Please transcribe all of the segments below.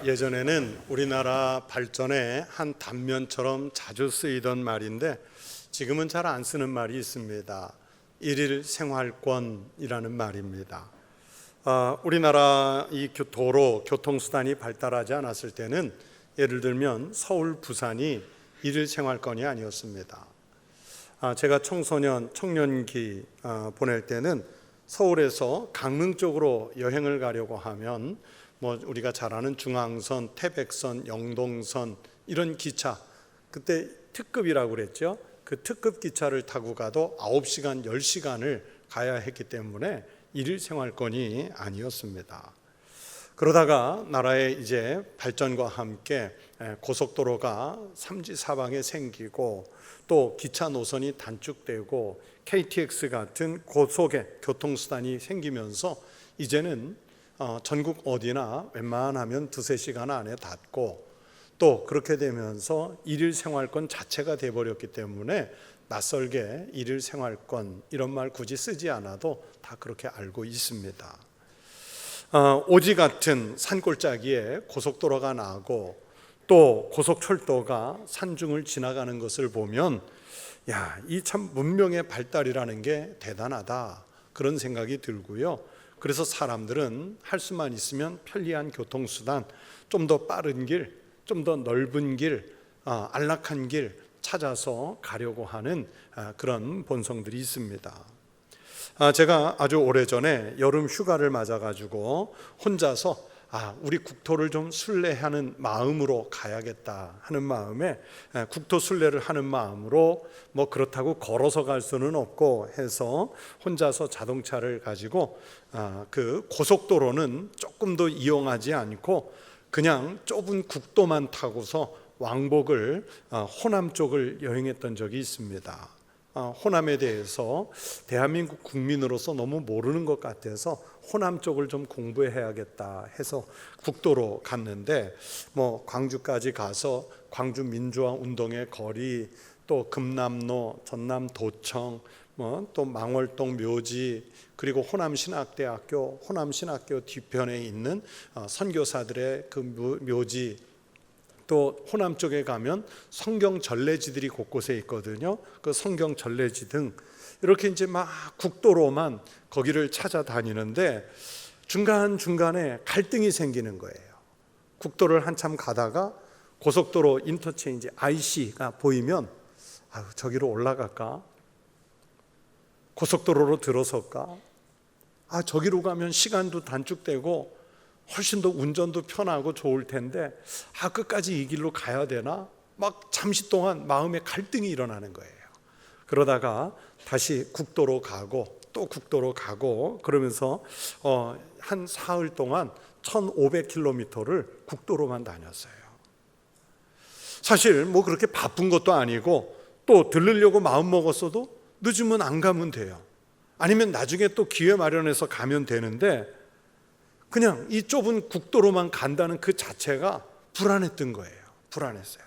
예전에는 우리나라 발전의 한 단면처럼 자주 쓰이던 말인데 지금은 잘 안 쓰는 말이 있습니다. 일일 생활권이라는 말입니다. 우리나라 이 도로 교통수단이 발달하지 않았을 때는 예를 들면 서울, 부산이 일일 생활권이 아니었습니다. 제가 청년기 보낼 때는 서울에서 강릉 쪽으로 여행을 가려고 하면 우리가 잘 아는 중앙선, 태백선, 영동선 이런 기차, 그때 특급이라고 그랬죠. 그 특급 기차를 타고 가도 9시간, 10시간을 가야 했기 때문에 일일 생활권이 아니었습니다. 그러다가 나라의 이제 발전과 함께 고속도로가 삼지사방에 생기고 또 기차 노선이 단축되고 KTX 같은 고속의 교통수단이 생기면서 이제는 전국 어디나 웬만하면 2-3시간 안에 닿고 또 그렇게 되면서 일일 생활권 자체가 돼버렸기 때문에 낯설게 일일 생활권 이런 말 굳이 쓰지 않아도 다 그렇게 알고 있습니다. 오지 같은 산골짜기에 고속도로가 나고 또 고속철도가 산중을 지나가는 것을 보면 이 참 문명의 발달이라는 게 대단하다 그런 생각이 들고요. 그래서 사람들은 할 수만 있으면 편리한 교통수단, 좀 더 빠른 길, 좀 더 넓은 길, 안락한 길 찾아서 가려고 하는 그런 본성들이 있습니다. 제가 아주 오래전에 여름 휴가를 맞아가지고 혼자서 우리 국토를 좀 순례하는 마음으로 가야겠다 하는 마음에 국토 순례를 하는 마음으로 그렇다고 걸어서 갈 수는 없고 해서 혼자서 자동차를 가지고 그 고속도로는 조금 더 이용하지 않고 그냥 좁은 국도만 타고서 왕복을 호남 쪽을 여행했던 적이 있습니다. 호남에 대해서 대한민국 국민으로서 너무 모르는 것 같아서 호남 쪽을 좀 공부해야겠다 해서 국도로 갔는데 광주까지 가서 광주 민주화 운동의 거리, 또 금남로, 전남도청, 또 망월동 묘지, 그리고 호남신학대학교, 호남신학교 뒤편에 있는 선교사들의 그 묘지, 또 호남 쪽에 가면 성경 전례지들이 곳곳에 있거든요. 그 성경 전례지 등 이렇게 이제 막 국도로만 거기를 찾아다니는데 중간중간에 갈등이 생기는 거예요. 국도를 한참 가다가 고속도로 인터체인지 IC가 보이면 저기로 올라갈까? 고속도로로 들어설까? 저기로 가면 시간도 단축되고 훨씬 더 운전도 편하고 좋을 텐데 끝까지 이 길로 가야 되나? 막 잠시 동안 마음에 갈등이 일어나는 거예요. 그러다가 다시 국도로 가고 또 국도로 가고 그러면서 한 사흘 동안 1500km를 국도로만 다녔어요. 사실 그렇게 바쁜 것도 아니고 또 들르려고 마음 먹었어도 늦으면 안 가면 돼요. 아니면 나중에 또 기회 마련해서 가면 되는데 그냥 이 좁은 국도로만 간다는 그 자체가 불안했던 거예요. 불안했어요.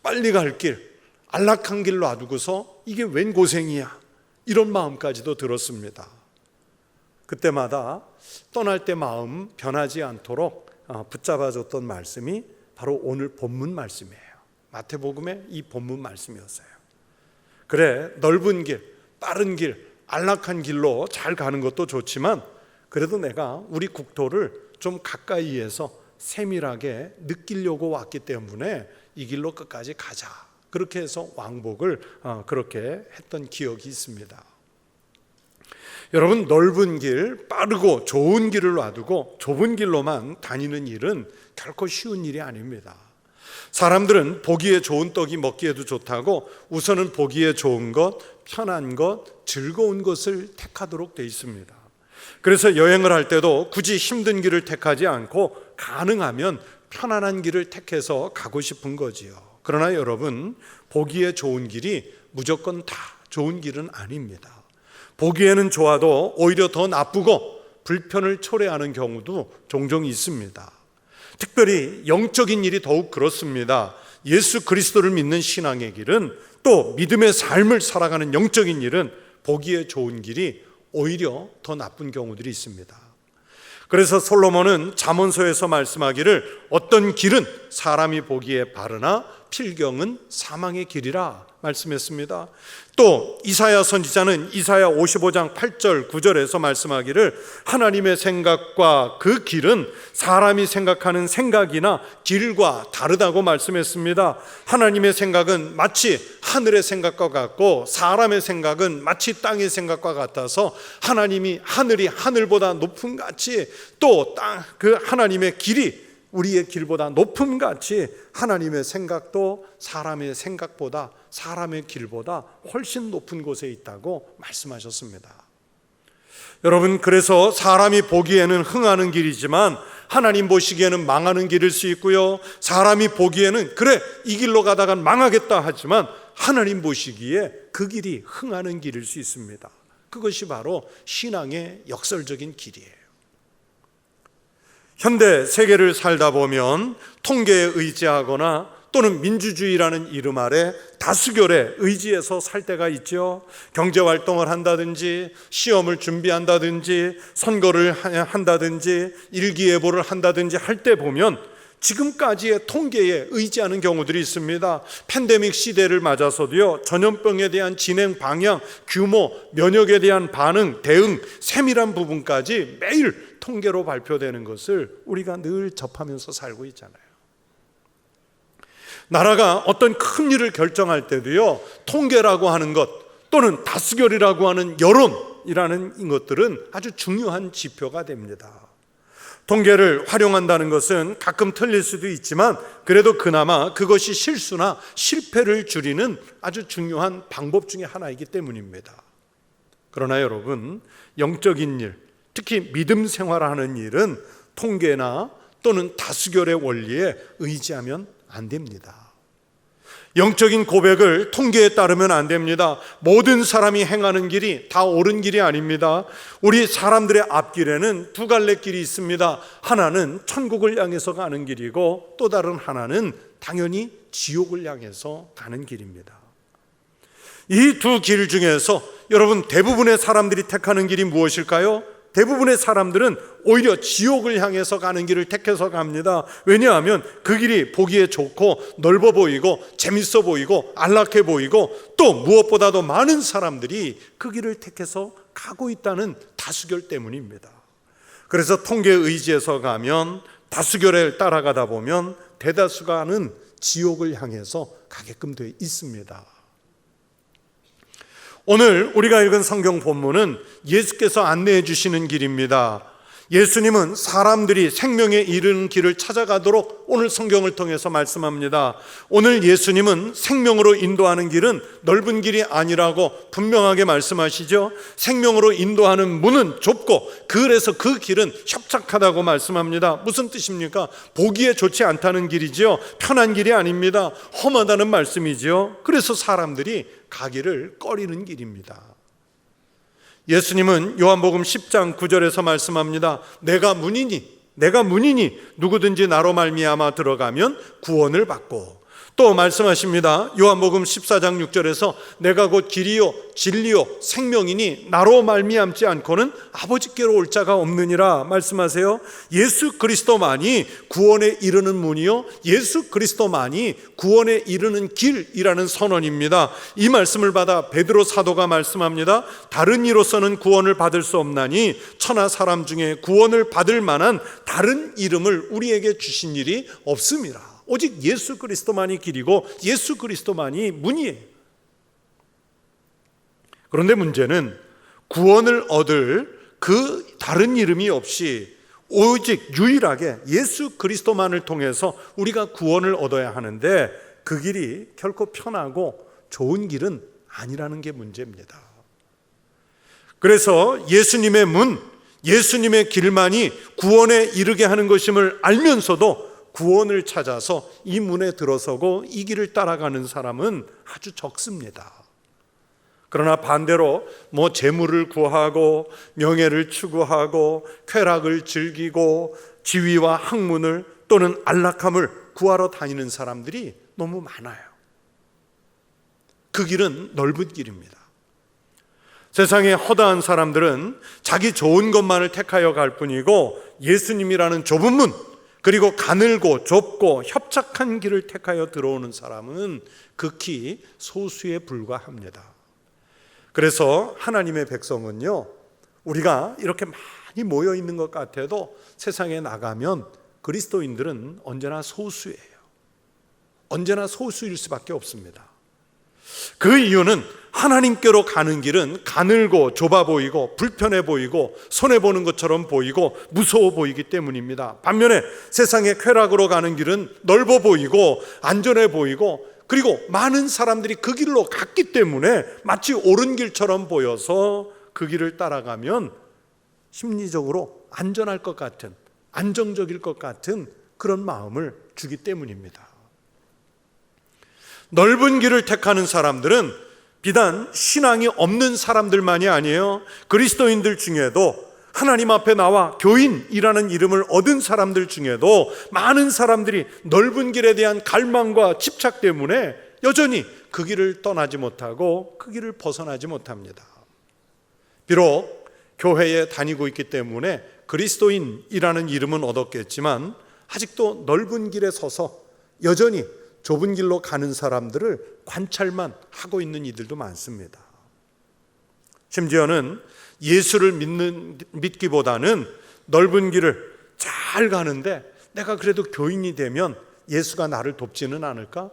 빨리 갈 길, 안락한 길 놔두고서 이게 웬 고생이야 이런 마음까지도 들었습니다. 그때마다 떠날 때 마음 변하지 않도록 붙잡아줬던 말씀이 바로 오늘 본문 말씀이에요. 마태복음의 이 본문 말씀이었어요. 그래, 넓은 길, 빠른 길, 안락한 길로 잘 가는 것도 좋지만 그래도 내가 우리 국토를 좀 가까이에서 세밀하게 느끼려고 왔기 때문에 이 길로 끝까지 가자. 그렇게 해서 왕복을 그렇게 했던 기억이 있습니다. 여러분, 넓은 길, 빠르고 좋은 길을 놔두고 좁은 길로만 다니는 일은 결코 쉬운 일이 아닙니다. 사람들은 보기에 좋은 떡이 먹기에도 좋다고 우선은 보기에 좋은 것, 편한 것, 즐거운 것을 택하도록 돼 있습니다. 그래서 여행을 할 때도 굳이 힘든 길을 택하지 않고 가능하면 편안한 길을 택해서 가고 싶은 거지요. 그러나 여러분, 보기에 좋은 길이 무조건 다 좋은 길은 아닙니다. 보기에는 좋아도 오히려 더 나쁘고 불편을 초래하는 경우도 종종 있습니다. 특별히 영적인 일이 더욱 그렇습니다. 예수 그리스도를 믿는 신앙의 길은 또 믿음의 삶을 살아가는 영적인 일은 보기에 좋은 길이 오히려 더 나쁜 경우들이 있습니다. 그래서 솔로몬은 잠언서에서 말씀하기를 어떤 길은 사람이 보기에 바르나 필경은 사망의 길이라 말씀했습니다. 또 이사야 선지자는 이사야 55장 8절 9절에서 말씀하기를 하나님의 생각과 그 길은 사람이 생각하는 생각이나 길과 다르다고 말씀했습니다. 하나님의 생각은 마치 하늘의 생각과 같고 사람의 생각은 마치 땅의 생각과 같아서 하나님이 하늘이 하늘보다 높음 같이 또 그 하나님의 길이 우리의 길보다 높음 같이 하나님의 생각도 사람의 생각보다 사람의 길보다 훨씬 높은 곳에 있다고 말씀하셨습니다. 여러분, 그래서 사람이 보기에는 흥하는 길이지만 하나님 보시기에는 망하는 길일 수 있고요, 사람이 보기에는 그래 이 길로 가다간 망하겠다 하지만 하나님 보시기에 그 길이 흥하는 길일 수 있습니다. 그것이 바로 신앙의 역설적인 길이에요. 현대 세계를 살다 보면 통계에 의지하거나 또는 민주주의라는 이름 아래 다수결에 의지해서 살 때가 있죠. 경제활동을 한다든지 시험을 준비한다든지 선거를 한다든지 일기예보를 한다든지 할 때 보면 지금까지의 통계에 의지하는 경우들이 있습니다. 팬데믹 시대를 맞아서도요, 전염병에 대한 진행 방향, 규모, 면역에 대한 반응, 대응, 세밀한 부분까지 매일 통계로 발표되는 것을 우리가 늘 접하면서 살고 있잖아요. 나라가 어떤 큰 일을 결정할 때도요, 통계라고 하는 것 또는 다수결이라고 하는 여론이라는 것들은 아주 중요한 지표가 됩니다. 통계를 활용한다는 것은 가끔 틀릴 수도 있지만 그래도 그나마 그것이 실수나 실패를 줄이는 아주 중요한 방법 중에 하나이기 때문입니다. 그러나 여러분, 영적인 일, 특히 믿음 생활하는 일은 통계나 또는 다수결의 원리에 의지하면 안 됩니다. 영적인 고백을 통계에 따르면 안 됩니다. 모든 사람이 행하는 길이 다 옳은 길이 아닙니다. 우리 사람들의 앞길에는 두 갈래 길이 있습니다. 하나는 천국을 향해서 가는 길이고 또 다른 하나는 당연히 지옥을 향해서 가는 길입니다. 이 두 길 중에서 여러분, 대부분의 사람들이 택하는 길이 무엇일까요? 대부분의 사람들은 오히려 지옥을 향해서 가는 길을 택해서 갑니다. 왜냐하면 그 길이 보기에 좋고 넓어 보이고 재밌어 보이고 안락해 보이고 또 무엇보다도 많은 사람들이 그 길을 택해서 가고 있다는 다수결 때문입니다. 그래서 통계에 의지해서 가면, 다수결에 따라가다 보면 대다수가는 지옥을 향해서 가게끔 되어 있습니다. 오늘 우리가 읽은 성경 본문은 예수께서 안내해 주시는 길입니다. 예수님은 사람들이 생명에 이르는 길을 찾아가도록 오늘 성경을 통해서 말씀합니다. 오늘 예수님은 생명으로 인도하는 길은 넓은 길이 아니라고 분명하게 말씀하시죠. 생명으로 인도하는 문은 좁고 그래서 그 길은 협착하다고 말씀합니다. 무슨 뜻입니까? 보기에 좋지 않다는 길이지요, 편한 길이 아닙니다. 험하다는 말씀이지요. 그래서 사람들이 가기를 꺼리는 길입니다. 예수님은 요한복음 10장 9절에서 말씀합니다. 내가 문이니 누구든지 나로 말미암아 들어가면 구원을 받고, 또 말씀하십니다. 요한복음 14장 6절에서 내가 곧 길이요 진리요 생명이니 나로 말미암지 않고는 아버지께로 올 자가 없느니라 말씀하세요. 예수 그리스도만이 구원에 이르는 문이요, 예수 그리스도만이 구원에 이르는 길이라는 선언입니다. 이 말씀을 받아 베드로 사도가 말씀합니다. 다른 이로서는 구원을 받을 수 없나니 천하 사람 중에 구원을 받을 만한 다른 이름을 우리에게 주신 일이 없음이라. 오직 예수 그리스도만이 길이고 예수 그리스도만이 문이에요. 그런데 문제는 구원을 얻을 그 다른 이름이 없이 오직 유일하게 예수 그리스도만을 통해서 우리가 구원을 얻어야 하는데 그 길이 결코 편하고 좋은 길은 아니라는 게 문제입니다. 그래서 예수님의 문, 예수님의 길만이 구원에 이르게 하는 것임을 알면서도 구원을 찾아서 이 문에 들어서고 이 길을 따라가는 사람은 아주 적습니다. 그러나 반대로 재물을 구하고 명예를 추구하고 쾌락을 즐기고 지위와 학문을 또는 안락함을 구하러 다니는 사람들이 너무 많아요. 그 길은 넓은 길입니다. 세상의 허다한 사람들은 자기 좋은 것만을 택하여 갈 뿐이고 예수님이라는 좁은 문, 그리고 가늘고 좁고 협착한 길을 택하여 들어오는 사람은 극히 소수에 불과합니다. 그래서 하나님의 백성은요, 우리가 이렇게 많이 모여 있는 것 같아도 세상에 나가면 그리스도인들은 언제나 소수예요. 언제나 소수일 수밖에 없습니다. 그 이유는 하나님께로 가는 길은 가늘고 좁아 보이고 불편해 보이고 손해보는 것처럼 보이고 무서워 보이기 때문입니다. 반면에 세상의 쾌락으로 가는 길은 넓어 보이고 안전해 보이고 그리고 많은 사람들이 그 길로 갔기 때문에 마치 옳은 길처럼 보여서 그 길을 따라가면 심리적으로 안전할 것 같은, 안정적일 것 같은 그런 마음을 주기 때문입니다. 넓은 길을 택하는 사람들은 비단 신앙이 없는 사람들만이 아니에요. 그리스도인들 중에도 하나님 앞에 나와 교인이라는 이름을 얻은 사람들 중에도 많은 사람들이 넓은 길에 대한 갈망과 집착 때문에 여전히 그 길을 떠나지 못하고 그 길을 벗어나지 못합니다. 비록 교회에 다니고 있기 때문에 그리스도인이라는 이름은 얻었겠지만 아직도 넓은 길에 서서 여전히 좁은 길로 가는 사람들을 관찰만 하고 있는 이들도 많습니다. 심지어는 예수를 믿기보다는 넓은 길을 잘 가는데 내가 그래도 교인이 되면 예수가 나를 돕지는 않을까?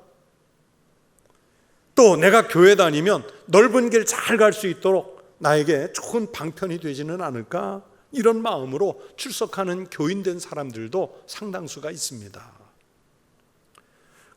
또 내가 교회 다니면 넓은 길 잘 갈 수 있도록 나에게 좋은 방편이 되지는 않을까? 이런 마음으로 출석하는 교인된 사람들도 상당수가 있습니다.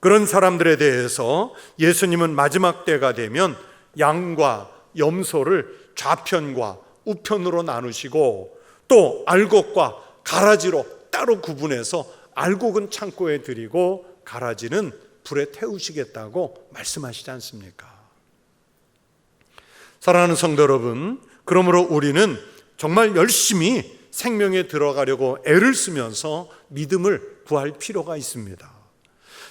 그런 사람들에 대해서 예수님은 마지막 때가 되면 양과 염소를 좌편과 우편으로 나누시고 또 알곡과 가라지로 따로 구분해서 알곡은 창고에 드리고 가라지는 불에 태우시겠다고 말씀하시지 않습니까? 사랑하는 성도 여러분, 그러므로 우리는 정말 열심히 생명에 들어가려고 애를 쓰면서 믿음을 구할 필요가 있습니다.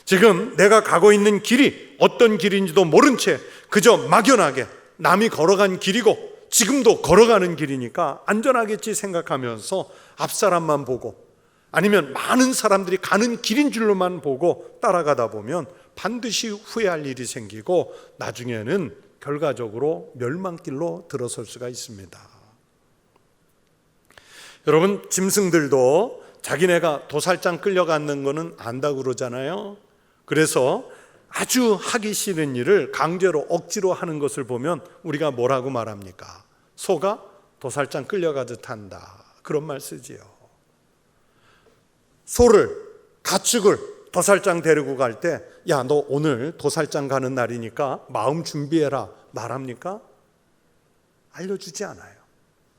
지금 내가 가고 있는 길이 어떤 길인지도 모른 채 그저 막연하게 남이 걸어간 길이고 지금도 걸어가는 길이니까 안전하겠지 생각하면서 앞사람만 보고 아니면 많은 사람들이 가는 길인 줄로만 보고 따라가다 보면 반드시 후회할 일이 생기고 나중에는 결과적으로 멸망길로 들어설 수가 있습니다. 여러분, 짐승들도 자기네가 도살장 끌려가는 거는 안다고 그러잖아요. 그래서 아주 하기 싫은 일을 강제로 억지로 하는 것을 보면 우리가 뭐라고 말합니까? 소가 도살장 끌려가듯 한다, 그런 말 쓰지요. 소를, 가축을 도살장 데리고 갈 때 야, 너 오늘 도살장 가는 날이니까 마음 준비해라 말합니까? 알려주지 않아요.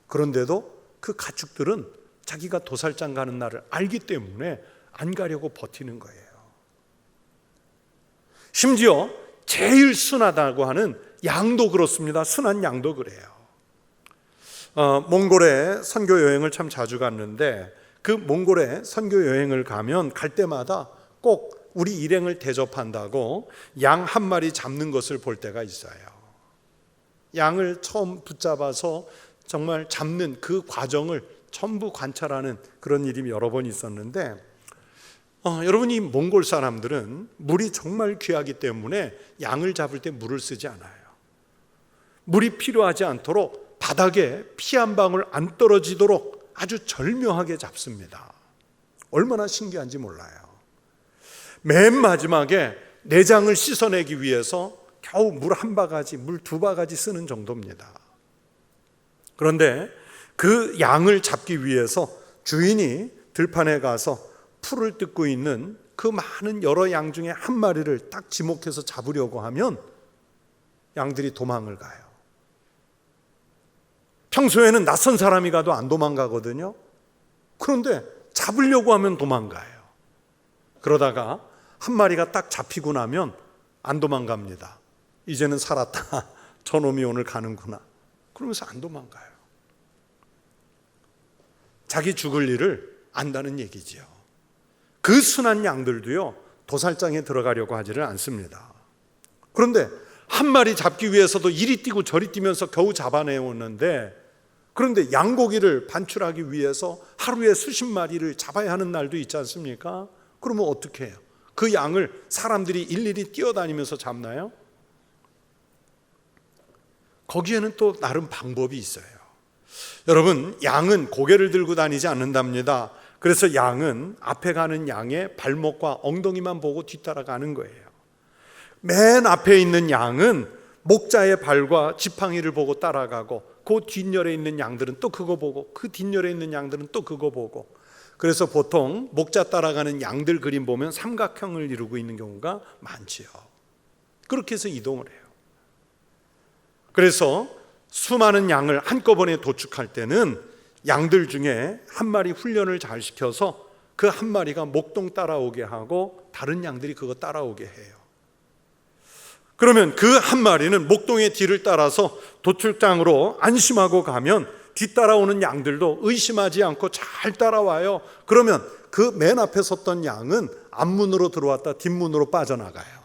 그런데도 그 가축들은 자기가 도살장 가는 날을 알기 때문에 안 가려고 버티는 거예요. 심지어 제일 순하다고 하는 양도 그렇습니다. 순한 양도 그래요. 몽골에 선교 여행을 참 자주 갔는데 그 몽골에 선교 여행을 가면 갈 때마다 꼭 우리 일행을 대접한다고 양 한 마리 잡는 것을 볼 때가 있어요. 양을 처음 붙잡아서 정말 잡는 그 과정을 전부 관찰하는 그런 일이 여러 번 있었는데 여러분, 이 몽골 사람들은 물이 정말 귀하기 때문에 양을 잡을 때 물을 쓰지 않아요. 물이 필요하지 않도록 바닥에 피 한 방울 안 떨어지도록 아주 절묘하게 잡습니다. 얼마나 신기한지 몰라요. 맨 마지막에 내장을 씻어내기 위해서 겨우 물 한 바가지, 물 두 바가지 쓰는 정도입니다. 그런데 그 양을 잡기 위해서 주인이 들판에 가서 풀을 뜯고 있는 그 많은 여러 양 중에 한 마리를 딱 지목해서 잡으려고 하면 양들이 도망을 가요. 평소에는 낯선 사람이 가도 안 도망가거든요. 그런데 잡으려고 하면 도망가요. 그러다가 한 마리가 딱 잡히고 나면 안 도망갑니다. 이제는 살았다. 저놈이 오늘 가는구나. 그러면서 안 도망가요. 자기 죽을 일을 안다는 얘기지요. 그 순한 양들도요, 도살장에 들어가려고 하지를 않습니다. 그런데 한 마리 잡기 위해서도 이리 뛰고 저리 뛰면서 겨우 잡아내었는데, 그런데 양고기를 반출하기 위해서 하루에 수십 마리를 잡아야 하는 날도 있지 않습니까? 그러면 어떻게 해요? 그 양을 사람들이 일일이 뛰어다니면서 잡나요? 거기에는 또 나름 방법이 있어요. 여러분, 양은 고개를 들고 다니지 않는답니다. 그래서 양은 앞에 가는 양의 발목과 엉덩이만 보고 뒤따라가는 거예요. 맨 앞에 있는 양은 목자의 발과 지팡이를 보고 따라가고, 그 뒷열에 있는 양들은 또 그거 보고, 그 뒷열에 있는 양들은 또 그거 보고. 그래서 보통 목자 따라가는 양들 그림 보면 삼각형을 이루고 있는 경우가 많지요. 그렇게 해서 이동을 해요. 그래서 수많은 양을 한꺼번에 도축할 때는 양들 중에 한 마리 훈련을 잘 시켜서 그 한 마리가 목동 따라오게 하고 다른 양들이 그거 따라오게 해요. 그러면 그 한 마리는 목동의 뒤를 따라서 도축장으로 안심하고 가면 뒤따라오는 양들도 의심하지 않고 잘 따라와요. 그러면 그 맨 앞에 섰던 양은 앞문으로 들어왔다 뒷문으로 빠져나가요.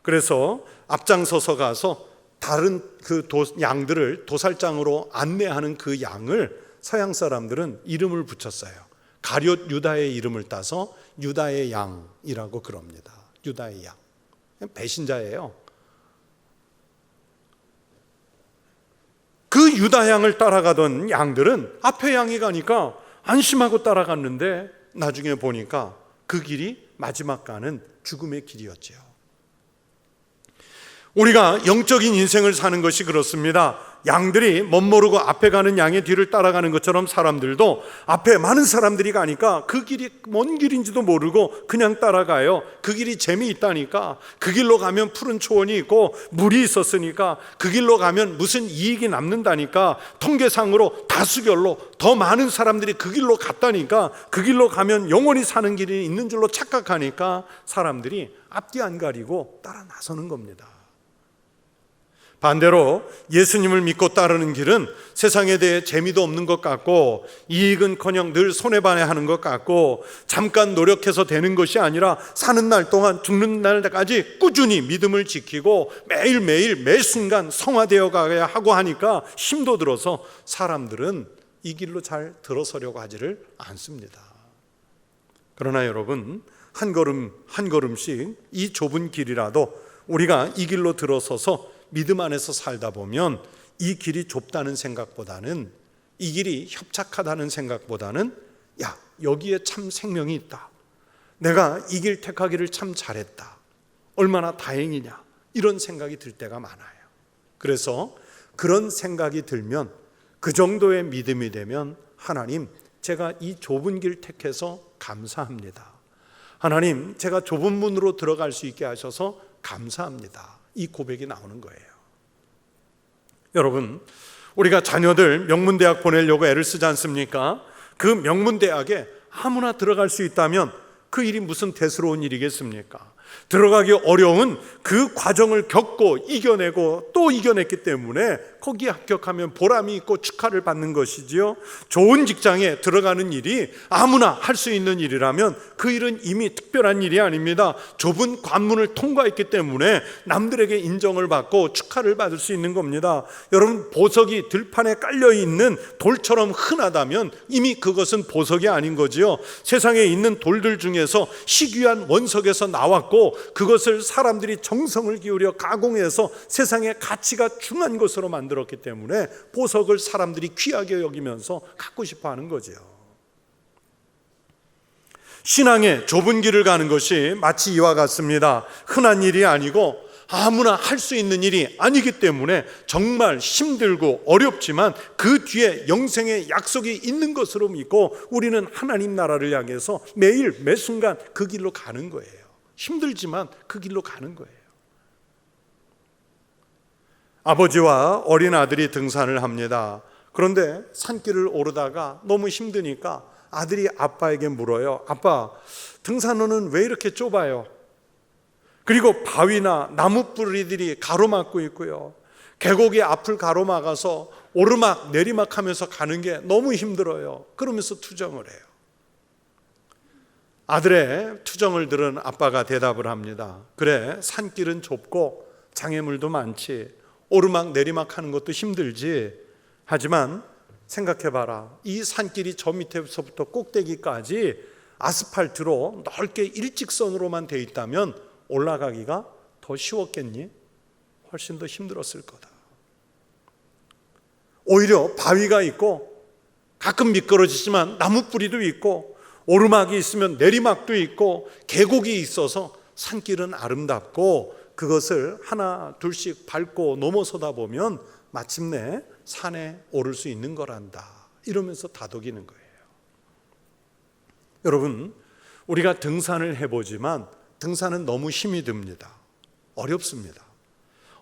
그래서 앞장서서 가서 다른 그 양들을 도살장으로 안내하는 그 양을 서양 사람들은 이름을 붙였어요. 가룟 유다의 이름을 따서 유다의 양이라고 그럽니다. 유다의 양. 배신자예요. 그 유다 양을 따라가던 양들은 앞에 양이 가니까 안심하고 따라갔는데 나중에 보니까 그 길이 마지막 가는 죽음의 길이었지요. 우리가 영적인 인생을 사는 것이 그렇습니다. 양들이 멋모르고 앞에 가는 양의 뒤를 따라가는 것처럼 사람들도 앞에 많은 사람들이 가니까 그 길이 뭔 길인지도 모르고 그냥 따라가요. 그 길이 재미있다니까. 그 길로 가면 푸른 초원이 있고 물이 있었으니까, 그 길로 가면 무슨 이익이 남는다니까, 통계상으로 다수결로 더 많은 사람들이 그 길로 갔다니까, 그 길로 가면 영원히 사는 길이 있는 줄로 착각하니까 사람들이 앞뒤 안 가리고 따라 나서는 겁니다. 반대로 예수님을 믿고 따르는 길은 세상에 대해 재미도 없는 것 같고, 이익은커녕 늘 손해반해하는 것 같고, 잠깐 노력해서 되는 것이 아니라 사는 날 동안 죽는 날까지 꾸준히 믿음을 지키고 매일매일 매 순간 성화되어 가야 하고 하니까 힘도 들어서 사람들은 이 길로 잘 들어서려고 하지를 않습니다. 그러나 여러분, 한 걸음 한 걸음씩 이 좁은 길이라도 우리가 이 길로 들어서서 믿음 안에서 살다 보면 이 길이 좁다는 생각보다는, 이 길이 협착하다는 생각보다는, 야, 여기에 참 생명이 있다, 내가 이 길 택하기를 참 잘했다, 얼마나 다행이냐, 이런 생각이 들 때가 많아요. 그래서 그런 생각이 들면, 그 정도의 믿음이 되면, 하나님, 제가 이 좁은 길 택해서 감사합니다. 하나님, 제가 좁은 문으로 들어갈 수 있게 하셔서 감사합니다. 이 고백이 나오는 거예요. 여러분, 우리가 자녀들 명문대학 보내려고 애를 쓰지 않습니까? 그 명문대학에 아무나 들어갈 수 있다면 그 일이 무슨 대수로운 일이겠습니까? 들어가기 어려운 그 과정을 겪고 이겨내고 또 이겨냈기 때문에 거기에 합격하면 보람이 있고 축하를 받는 것이지요. 좋은 직장에 들어가는 일이 아무나 할 수 있는 일이라면 그 일은 이미 특별한 일이 아닙니다. 좁은 관문을 통과했기 때문에 남들에게 인정을 받고 축하를 받을 수 있는 겁니다. 여러분, 보석이 들판에 깔려있는 돌처럼 흔하다면 이미 그것은 보석이 아닌 거지요. 세상에 있는 돌들 중에서 희귀한 원석에서 나왔고, 그것을 사람들이 정성을 기울여 가공해서 세상의 가치가 중한 것으로 만들었기 때문에 보석을 사람들이 귀하게 여기면서 갖고 싶어 하는 거죠. 신앙의 좁은 길을 가는 것이 마치 이와 같습니다. 흔한 일이 아니고 아무나 할 수 있는 일이 아니기 때문에 정말 힘들고 어렵지만 그 뒤에 영생의 약속이 있는 것으로 믿고 우리는 하나님 나라를 향해서 매일 매 순간 그 길로 가는 거예요. 힘들지만 그 길로 가는 거예요. 아버지와 어린 아들이 등산을 합니다. 그런데 산길을 오르다가 너무 힘드니까 아들이 아빠에게 물어요. 아빠, 등산로는 왜 이렇게 좁아요? 그리고 바위나 나무 뿌리들이 가로막고 있고요, 계곡이 앞을 가로막아서 오르막 내리막 하면서 가는 게 너무 힘들어요. 그러면서 투정을 해요. 아들의 투정을 들은 아빠가 대답을 합니다. 그래, 산길은 좁고 장애물도 많지, 오르막 내리막 하는 것도 힘들지. 하지만 생각해봐라, 이 산길이 저 밑에서부터 꼭대기까지 아스팔트로 넓게 일직선으로만 돼 있다면 올라가기가 더 쉬웠겠니? 훨씬 더 힘들었을 거다. 오히려 바위가 있고 가끔 미끄러지지만 나무 뿌리도 있고 오르막이 있으면 내리막도 있고 계곡이 있어서 산길은 아름답고 그것을 하나 둘씩 밟고 넘어서다 보면 마침내 산에 오를 수 있는 거란다, 이러면서 다독이는 거예요. 여러분, 우리가 등산을 해보지만 등산은 너무 힘이 듭니다. 어렵습니다.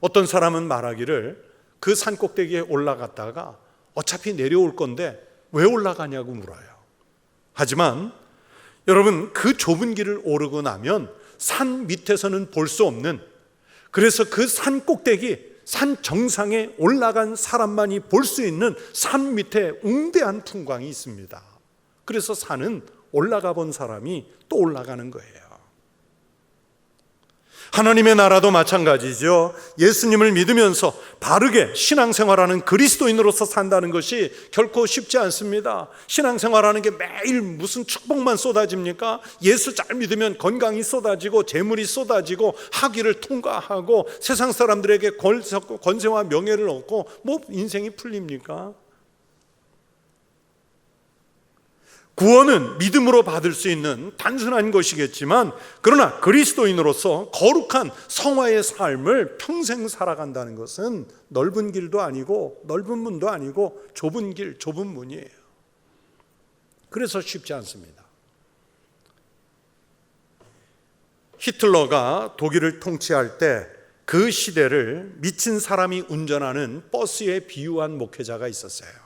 어떤 사람은 말하기를 그 산 꼭대기에 올라갔다가 어차피 내려올 건데 왜 올라가냐고 물어요. 하지만 여러분, 그 좁은 길을 오르고 나면 산 밑에서는 볼 수 없는, 그래서 그 산 꼭대기, 산 정상에 올라간 사람만이 볼 수 있는 산 밑에 웅대한 풍광이 있습니다. 그래서 산은 올라가 본 사람이 또 올라가는 거예요. 하나님의 나라도 마찬가지죠. 예수님을 믿으면서 바르게 신앙생활하는 그리스도인으로서 산다는 것이 결코 쉽지 않습니다. 신앙생활하는 게 매일 무슨 축복만 쏟아집니까? 예수 잘 믿으면 건강이 쏟아지고 재물이 쏟아지고 학위를 통과하고 세상 사람들에게 권세와 명예를 얻고 뭐 인생이 풀립니까? 구원은 믿음으로 받을 수 있는 단순한 것이겠지만, 그러나 그리스도인으로서 거룩한 성화의 삶을 평생 살아간다는 것은 넓은 길도 아니고 넓은 문도 아니고 좁은 길, 좁은 문이에요. 그래서 쉽지 않습니다. 히틀러가 독일을 통치할 때 그 시대를 미친 사람이 운전하는 버스에 비유한 목회자가 있었어요.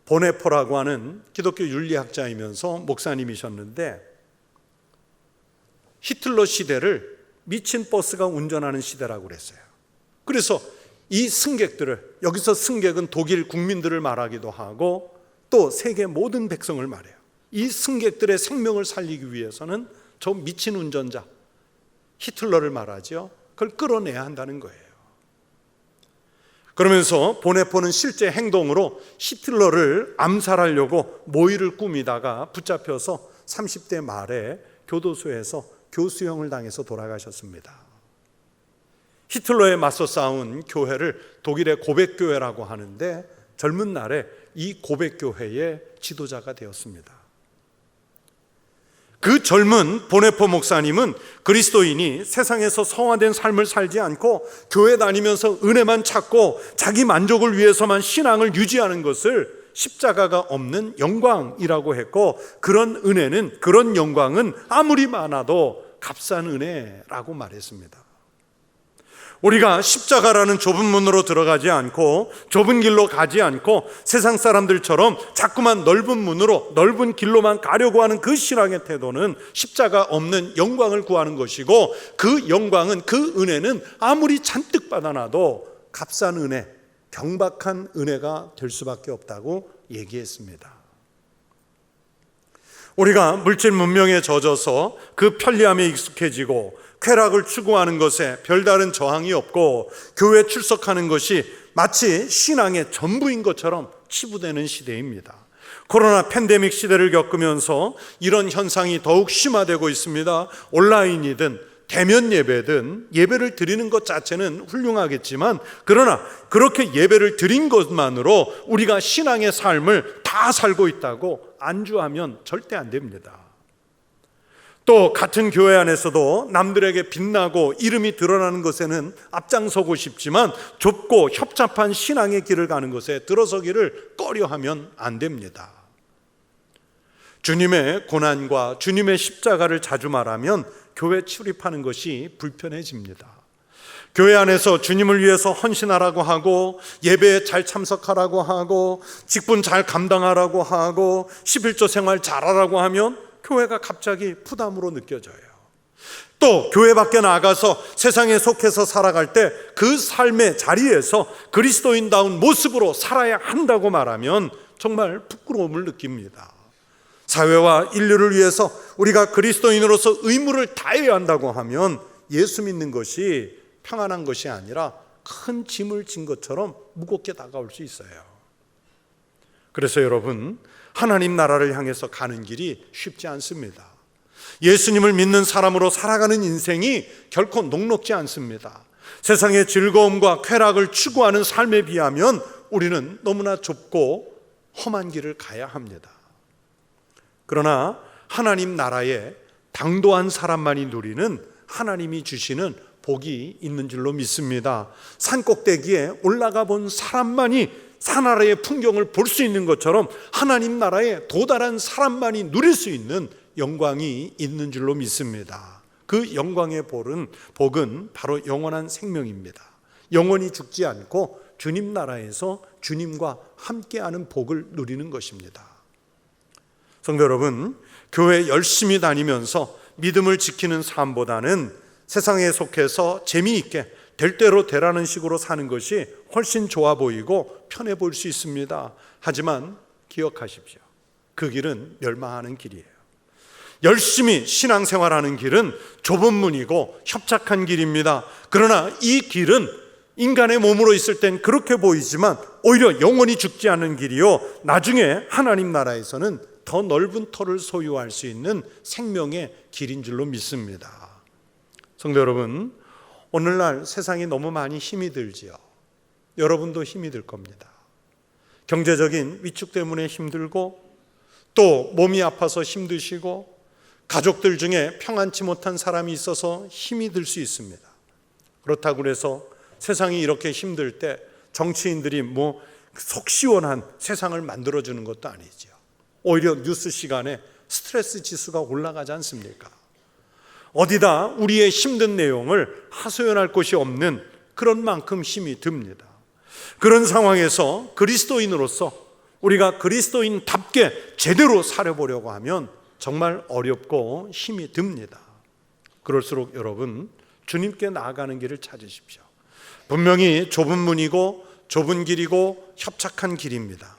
보네포라고 하는 기독교 윤리학자이면서 목사님이셨는데, 히틀러 시대를 미친 버스가 운전하는 시대라고 그랬어요. 그래서 이 승객들을, 여기서 승객은 독일 국민들을 말하기도 하고 또 세계 모든 백성을 말해요. 이 승객들의 생명을 살리기 위해서는 저 미친 운전자 히틀러를 말하죠. 그걸 끌어내야 한다는 거예요. 그러면서 보네포는 실제 행동으로 히틀러를 암살하려고 모의를 꾸미다가 붙잡혀서 30대 말에 교도소에서 교수형을 당해서 돌아가셨습니다. 히틀러에 맞서 싸운 교회를 독일의 고백교회라고 하는데, 젊은 날에 이 고백교회의 지도자가 되었습니다. 그 젊은 보네포 목사님은 그리스도인이 세상에서 성화된 삶을 살지 않고 교회 다니면서 은혜만 찾고 자기 만족을 위해서만 신앙을 유지하는 것을 십자가가 없는 영광이라고 했고, 그런 은혜는, 그런 영광은 아무리 많아도 값싼 은혜라고 말했습니다. 우리가 십자가라는 좁은 문으로 들어가지 않고 좁은 길로 가지 않고 세상 사람들처럼 자꾸만 넓은 문으로, 넓은 길로만 가려고 하는 그 신앙의 태도는 십자가 없는 영광을 구하는 것이고, 그 영광은, 그 은혜는 아무리 잔뜩 받아놔도 값싼 은혜, 경박한 은혜가 될 수밖에 없다고 얘기했습니다. 우리가 물질 문명에 젖어서 그 편리함에 익숙해지고 쾌락을 추구하는 것에 별다른 저항이 없고 교회 출석하는 것이 마치 신앙의 전부인 것처럼 치부되는 시대입니다. 코로나 팬데믹 시대를 겪으면서 이런 현상이 더욱 심화되고 있습니다. 온라인이든 대면 예배든 예배를 드리는 것 자체는 훌륭하겠지만, 그러나 그렇게 예배를 드린 것만으로 우리가 신앙의 삶을 다 살고 있다고 안주하면 절대 안 됩니다. 또 같은 교회 안에서도 남들에게 빛나고 이름이 드러나는 것에는 앞장서고 싶지만 좁고 협잡한 신앙의 길을 가는 것에 들어서기를 꺼려하면 안 됩니다. 주님의 고난과 주님의 십자가를 자주 말하면 교회 출입하는 것이 불편해집니다. 교회 안에서 주님을 위해서 헌신하라고 하고 예배에 잘 참석하라고 하고 직분 잘 감당하라고 하고 11조 생활 잘하라고 하면 교회가 갑자기 부담으로 느껴져요. 또 교회 밖에 나가서 세상에 속해서 살아갈 때 그 삶의 자리에서 그리스도인다운 모습으로 살아야 한다고 말하면 정말 부끄러움을 느낍니다. 사회와 인류를 위해서 우리가 그리스도인으로서 의무를 다해야 한다고 하면 예수 믿는 것이 평안한 것이 아니라 큰 짐을 진 것처럼 무겁게 다가올 수 있어요. 그래서 여러분, 하나님 나라를 향해서 가는 길이 쉽지 않습니다. 예수님을 믿는 사람으로 살아가는 인생이 결코 녹록지 않습니다. 세상의 즐거움과 쾌락을 추구하는 삶에 비하면 우리는 너무나 좁고 험한 길을 가야 합니다. 그러나 하나님 나라에 당도한 사람만이 누리는 하나님이 주시는 복이 있는 줄로 믿습니다. 산꼭대기에 올라가 본 사람만이 하나님의 풍경을 볼 수 있는 것처럼 하나님 나라에 도달한 사람만이 누릴 수 있는 영광이 있는 줄로 믿습니다. 그 영광의 복은 바로 영원한 생명입니다. 영원히 죽지 않고 주님 나라에서 주님과 함께하는 복을 누리는 것입니다. 성도 여러분, 교회 열심히 다니면서 믿음을 지키는 삶보다는 세상에 속해서 재미있게 될 대로 되라는 식으로 사는 것이 훨씬 좋아 보이고 편해 보일 수 있습니다. 하지만 기억하십시오. 그 길은 멸망하는 길이에요. 열심히 신앙생활하는 길은 좁은 문이고 협착한 길입니다. 그러나 이 길은 인간의 몸으로 있을 땐 그렇게 보이지만 오히려 영원히 죽지 않는 길이요, 나중에 하나님 나라에서는 더 넓은 터를 소유할 수 있는 생명의 길인 줄로 믿습니다. 성도 여러분, 오늘날 세상이 너무 많이 힘이 들지요. 여러분도 힘이 들 겁니다. 경제적인 위축 때문에 힘들고, 또 몸이 아파서 힘드시고, 가족들 중에 평안치 못한 사람이 있어서 힘이 들 수 있습니다. 그렇다고 해서 세상이 이렇게 힘들 때 정치인들이 속 시원한 세상을 만들어주는 것도 아니죠. 오히려 뉴스 시간에 스트레스 지수가 올라가지 않습니까? 어디다 우리의 힘든 내용을 하소연할 곳이 없는 그런 만큼 힘이 듭니다. 그런 상황에서 그리스도인으로서 우리가 그리스도인답게 제대로 살아보려고 하면 정말 어렵고 힘이 듭니다. 그럴수록 여러분, 주님께 나아가는 길을 찾으십시오. 분명히 좁은 문이고 좁은 길이고 협착한 길입니다.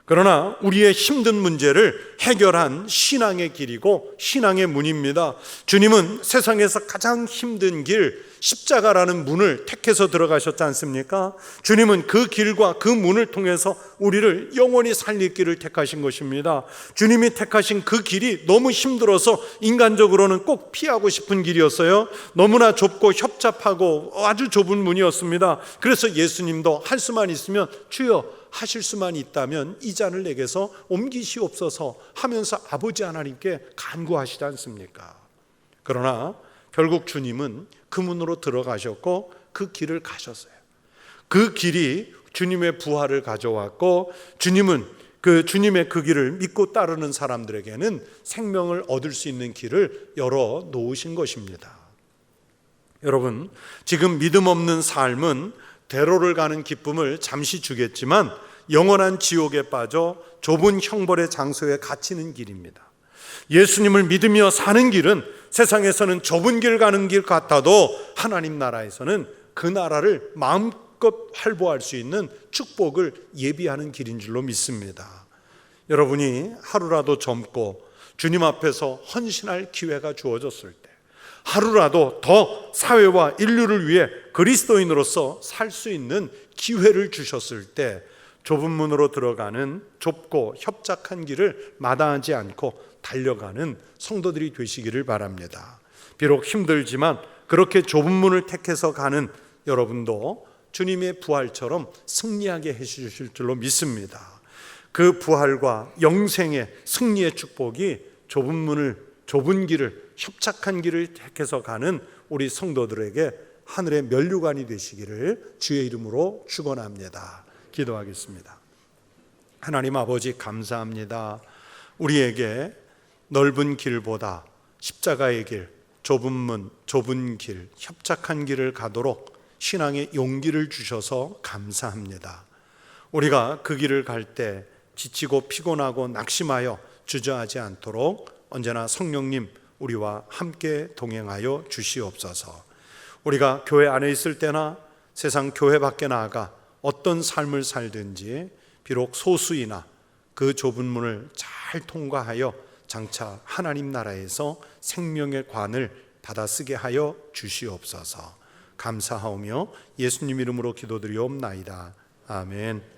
그러나 우리의 힘든 문제를 해결한 신앙의 길이고 신앙의 문입니다. 주님은 세상에서 가장 힘든 길, 십자가라는 문을 택해서 들어가셨지 않습니까? 주님은 그 길과 그 문을 통해서 우리를 영원히 살릴 길을 택하신 것입니다. 주님이 택하신 그 길이 너무 힘들어서 인간적으로는 꼭 피하고 싶은 길이었어요. 너무나 좁고 협잡하고 아주 좁은 문이었습니다. 그래서 예수님도 할 수만 있으면 주여, 하실 수만 있다면 이 잔을 내게서 옮기시옵소서 하면서 아버지 하나님께 간구하시지 않습니까? 그러나 결국 주님은 그 문으로 들어가셨고 그 길을 가셨어요. 그 길이 주님의 부활을 가져왔고, 주님은 주님의 그 길을 믿고 따르는 사람들에게는 생명을 얻을 수 있는 길을 열어 놓으신 것입니다. 여러분, 지금 믿음 없는 삶은 대로를 가는 기쁨을 잠시 주겠지만 영원한 지옥에 빠져 좁은 형벌의 장소에 갇히는 길입니다. 예수님을 믿으며 사는 길은 세상에서는 좁은 길 가는 길 같아도 하나님 나라에서는 그 나라를 마음껏 활보할 수 있는 축복을 예비하는 길인 줄로 믿습니다. 여러분이 하루라도 젊고 주님 앞에서 헌신할 기회가 주어졌을 때, 하루라도 더 사회와 인류를 위해 그리스도인으로서 살 수 있는 기회를 주셨을 때 좁은 문으로 들어가는 좁고 협착한 길을 마다하지 않고 달려가는 성도들이 되시기를 바랍니다. 비록 힘들지만 그렇게 좁은 문을 택해서 가는 여러분도 주님의 부활처럼 승리하게 해주실 줄로 믿습니다. 그 부활과 영생의 승리의 축복이 좁은 문을, 좁은 길을, 협착한 길을 택해서 가는 우리 성도들에게 하늘의 면류관이 되시기를 주의 이름으로 축원합니다. 기도하겠습니다. 하나님 아버지, 감사합니다. 우리에게 넓은 길보다 십자가의 길, 좁은 문, 좁은 길, 협착한 길을 가도록 신앙의 용기를 주셔서 감사합니다. 우리가 그 길을 갈 때 지치고 피곤하고 낙심하여 주저하지 않도록 언제나 성령님 우리와 함께 동행하여 주시옵소서. 우리가 교회 안에 있을 때나 세상 교회 밖에 나아가 어떤 삶을 살든지 비록 소수이나 그 좁은 문을 잘 통과하여 장차 하나님 나라에서 생명의 관을 받아 쓰게 하여 주시옵소서. 감사하오며 예수님 이름으로 기도드리옵나이다. 아멘.